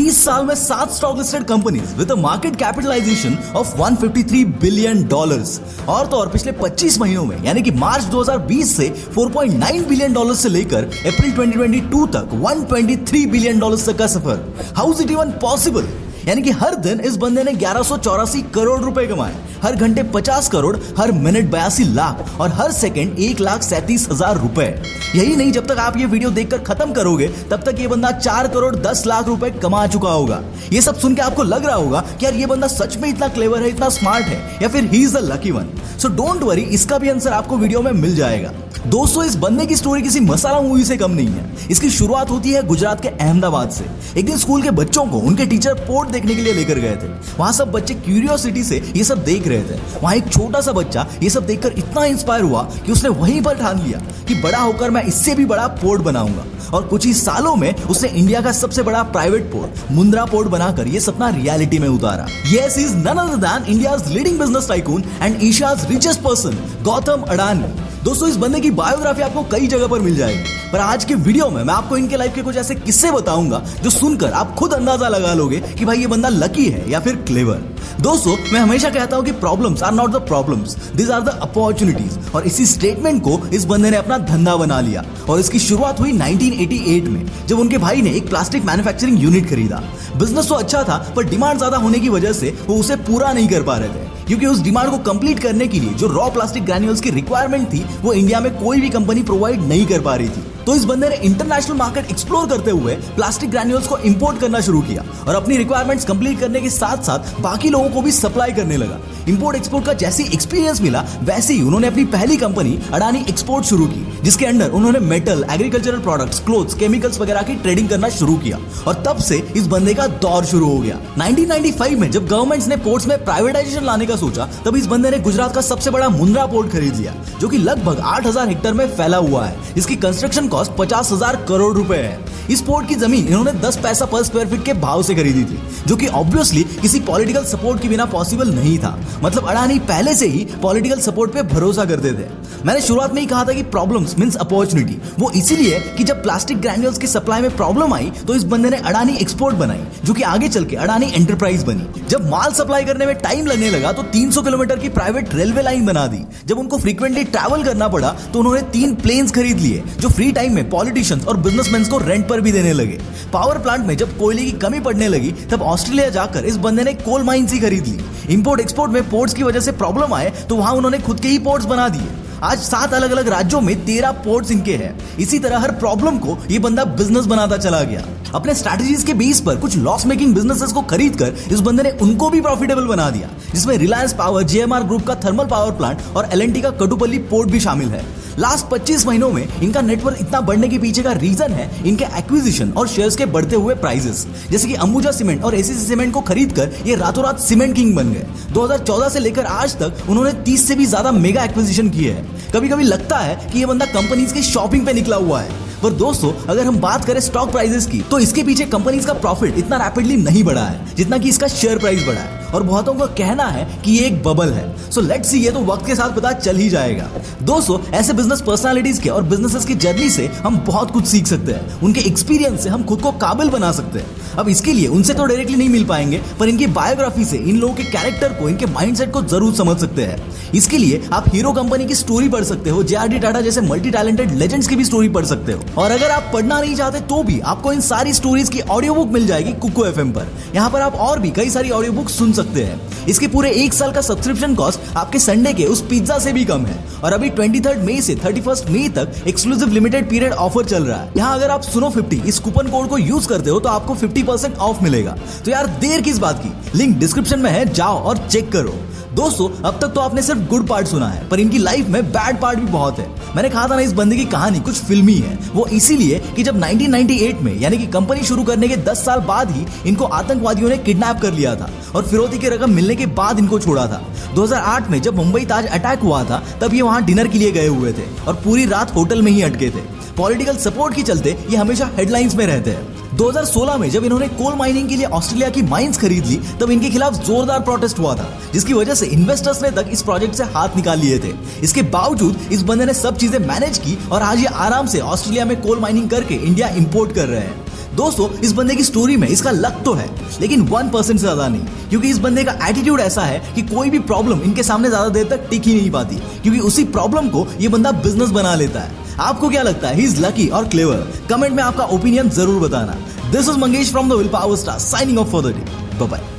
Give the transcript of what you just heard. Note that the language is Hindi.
20 साल में 7 stock listed companies with a market capitalization of $153 billion. और तो और पिछले 25 महीनों में यानी कि मार्च 2020 से $4.9 बिलियन से लेकर अप्रैल 2022 तक $123 बिलियन तक का सफर। How is it even possible? यानी कि हर दिन इस बंदे ने 1184 करोड़ रुपए कमाए, हर घंटे 50 करोड़, हर मिनट 82 लाख और हर सेकंड 1,37,000 रुपए। यही नहीं, जब तक आप ये वीडियो देखकर खत्म करोगे तब तक ये बंदा 4 करोड़ 10 लाख रुपए कमा चुका होगा। ये सब सुन के आपको लग रहा होगा कि यार ये बंदा सच में इतना क्लेवर है, इतना स्मार्ट है, या फिर he is the lucky one. So don't worry, इसका भी आंसर आपको वीडियो में मिल जाएगा। दोस्तों, इस बंदे की स्टोरी किसी मसाला मूवी से कम नहीं है। इसकी शुरुआत होती है गुजरात के अहमदाबाद से। एक दिन स्कूल के बच्चों को उनके टीचर पोर्ट देखने के लिए लेकर गए थे। वहां सब बच्चे क्यूरियोसिटी से ये सब देख रहे थे। वहां एक छोटा सा बच्चा ये सब देखकर इतना इंस्पायर हुआ कि उसने वहीं पर ठान लिया कि बड़ा होकर मैं इससे भी बड़ा पोर्ट बनाऊंगा। और कुछ ही सालों में उसने इंडिया का सबसे बड़ा प्राइवेट पोर्ट मुंद्रा पोर्ट बनाकर ये सपना रियलिटी में उतारा। Yes, he is none other than India's leading business tycoon and Asia's richest person, Gautam Adani. दोस्तों, इस बंदे की बायोग्राफी आपको कई जगह पर मिल जाएगी, पर आज के वीडियो में मैं आपको इनके लाइफ के कुछ ऐसे किस्से बताऊंगा जो सुनकर आप खुद अंदाजा लगा लोगे कि भाई ये बंदा लकी है या फिर क्लेवर। दोस्तों, मैं हमेशा कहता हूं कि problems are not the problems, this are the opportunities. और इसी स्टेटमेंट को इस बंदे ने अपना धंधा बना लिया। और इसकी शुरुआत हुई 1988 में, जब उनके भाई ने एक प्लास्टिक मैन्युफैक्चरिंग यूनिट खरीदा। बिजनेस तो अच्छा था, पर डिमांड ज्यादा होने की वजह से वो उसे पूरा नहीं कर पा रहे थे, क्योंकि उस डिमांड को कंप्लीट करने के लिए जो रॉ प्लास्टिक ग्रैन्यूल्स की रिक्वायरमेंट थी वो इंडिया में कोई भी कंपनी प्रोवाइड नहीं कर पा रही थी। तो इस बंदे ने इंटरनेशनल मार्केट एक्सप्लोर करते हुए प्लास्टिक ग्रैन्यूल्स को इंपोर्ट करना शुरू किया और अपनी रिक्वायरमेंट्स कंप्लीट करने के साथ साथ बाकी लोगों को भी सप्लाई करने लगा। इंपोर्ट एक्सपोर्ट का जैसे एक्सपीरियंस मिला, वैसे ही उन्होंने अपनी पहली कंपनी अडानी एक्सपोर्ट शुरू की, जिसके अंडर उन्होंने metal, agricultural products, clothes, chemicals वगैरह की ट्रेडिंग करना शुरू किया। और तब से इस बंदे का दौर शुरू हो गया। 1995 में जब गवर्नमेंट्स ने पोर्ट्स में प्राइवेटाइजेशन लाने का सोचा, तब इस बंदे ने गुजरात का सबसे बड़ा मुंद्रा पोर्ट खरीद लिया, जो कि लगभग 8,000 हेक्टेयर में फैला हुआ है। इसकी कंस्ट्रक्शन कॉस्ट 50,000 करोड़ रुपए है। इस पोर्ट की जमीन इन्होंने 10 पैसा पर स्क्वायर फीट के भाव से खरीदी थी, जो कि ऑब्वियसली किसी पॉलिटिकल सपोर्ट के बिना पॉसिबल नहीं था। मतलब अडानी पहले से ही पॉलिटिकल सपोर्ट पे भरोसा करते थे। मैंने शुरुआत में ही कहा था कि प्रॉब्लम्स मींस अपॉर्चुनिटी। वो इसीलिए कि जब प्लास्टिक ग्रैन्यूल्स की सप्लाई में प्रॉब्लम आई तो इस बंदे ने अडानी एक्सपोर्ट बनाई, जो कि आगे चल के अडानी एंटरप्राइज बनी। जब माल सप्लाई करने में टाइम लगने लगा तो 300 किलोमीटर की प्राइवेट रेलवे लाइन बना दी। जब उनको फ्रीक्वेंटली ट्रैवल करना पड़ा तो उन्होंने 3 प्लेन्स खरीद लिए, जो फ्री टाइम में पॉलिटिशियंस और बिजनेसमैन को रेंट पर भी देने लगे। पावर प्लांट में जब कोयले की कमी पड़ने लगी तब ऑस्ट्रेलिया जाकर इस बंदे ने कोल माइंस ही खरीद ली। इंपोर्ट एक्सपोर्ट में पोर्ट्स की वजह से प्रॉब्लम आए तो वहां उन्होंने खुद के ही पोर्ट्स बना दिए। आज 7 अलग अलग राज्यों में 13 पोर्ट्स इनके हैं। इसी तरह हर प्रॉब्लम को ये बंदा बिजनेस बनाता चला गया। अपने स्ट्रैटेजीज के बेस पर कुछ लॉस मेकिंग बिजनेसेस को खरीदकर इस बंदे ने उनको भी प्रॉफिटेबल बना दिया, जिसमें रिलायंस पावर, जेएमआर ग्रुप का थर्मल पावर प्लांट और एलएनटी का कटुपल्ली पोर्ट भी शामिल है। लास्ट 25 महीनों में इनका नेटवर्क इतना बढ़ने के पीछे का रीजन है इनके एक्विजिशन और शेयर्स के बढ़ते हुए प्राइसेस। जैसे कि अंबुजा सीमेंट और एसीसी सीमेंट को खरीदकर ये रातों रात सीमेंट किंग बन गए। 2014 से लेकर आज तक उन्होंने 30 से भी ज्यादा मेगा एक्विजिशन किए हैं। कभी कभी लगता है कि ये बंदा कंपनीज की शॉपिंग पे निकला हुआ है। पर दोस्तों, अगर हम बात करें स्टॉक प्राइसेस की, तो इसके पीछे कंपनीज का प्रॉफिट इतना रैपिडली नहीं बढ़ा है जितना कि इसका शेयर प्राइस बढ़ा है। और बहुतों का कहना है कि ये एक बबल है। सो लेट्स सी, ये तो वक्त के साथ पता चल ही जाएगा। दोस्तों, ऐसे बिजनेस पर्सनालिटीज के और बिजनेसेस की जर्नी से हम बहुत कुछ सीख सकते हैं। उनके एक्सपीरियंस से हम खुद को काबिल बना सकते हैं। अब इसके लिए उनसे तो डायरेक्टली नहीं मिल पाएंगे, पर इनकी बायोग्राफी से इन लोगों के कैरेक्टर को, इनके माइंडसेट को जरूर समझ सकते हैं। इसके लिए आप हीरो कंपनी की स्टोरी पढ़ सकते हो, जेआरडी टाटा जैसे मल्टी टैलेंटेड लेजेंड्स की भी स्टोरी पढ़ सकते हो। और अगर आप पढ़ना नहीं चाहते तो भी आपको इन सारी स्टोरीज की ऑडियो बुक मिल जाएगी कुको एफएम पर। यहाँ पर आप और भी कई सारी ऑडियो बुक सुन सकते हैं। इसके पूरे 1 साल का सब्सक्रिप्शन कॉस्ट आपके संडे के उस पिज्जा से भी कम है। और अभी 23 मई से 31 मई तक एक्सक्लूसिव लिमिटेड पीरियड ऑफर चल रहा है। यहाँ अगर आप सुनो 50 इस कूपन कोड को यूज करते हो तो आपको 50% ऑफ मिलेगा। तो यार देर किस बात की, लिंक डिस्क्रिप्शन में है, जाओ और चेक करो। दोस्तों, अब तक तो आपने सिर्फ गुड पार्ट सुना है, पर इनकी लाइफ में बैड पार्ट भी बहुत है। मैंने कहा था ना, इस बंदे की कहानी कुछ फिल्मी है। वो इसीलिए कि जब 1998 में यानी कि कंपनी शुरू करने के 10 साल बाद ही इनको आतंकवादियों ने किडनैप कर लिया था और फिरौती की रकम मिलने के बाद इनको छोड़ा था। 2008 में जब मुंबई ताज अटैक हुआ था तब ये वहां डिनर के लिए गए हुए थे और पूरी रात होटल में ही अटके थे। पॉलिटिकल सपोर्ट के चलते ये हमेशा हेडलाइंस में रहते हैं। 2016 में जब इन्होंने कोल माइनिंग के लिए ऑस्ट्रेलिया की माइंस खरीद ली तब इनके खिलाफ जोरदार प्रोटेस्ट हुआ था, जिसकी वजह से इन्वेस्टर्स ने तक इस प्रोजेक्ट से हाथ निकाल लिए थे। इसके बावजूद इस बंदे ने सब चीजें मैनेज की और आज ये आराम से ऑस्ट्रेलिया में कोल माइनिंग करके इंडिया इंपोर्ट कर रहे हैं। दोस्तों इस बंदे की स्टोरी में इसका लक तो है, लेकिन 1% से ज्यादा नहीं, क्योंकि इस बंदे का एटीट्यूड ऐसा है कि कोई भी प्रॉब्लम इनके सामने ज्यादा देर तक टिक ही नहीं पाती, क्योंकि उसी प्रॉब्लम को ये बंदा बिजनेस बना लेता है। आपको क्या लगता है, ही इज लकी और क्लेवर? कमेंट में आपका ओपिनियन जरूर बताना। This is Mangesh from the will power star signing off for the day. Bye bye.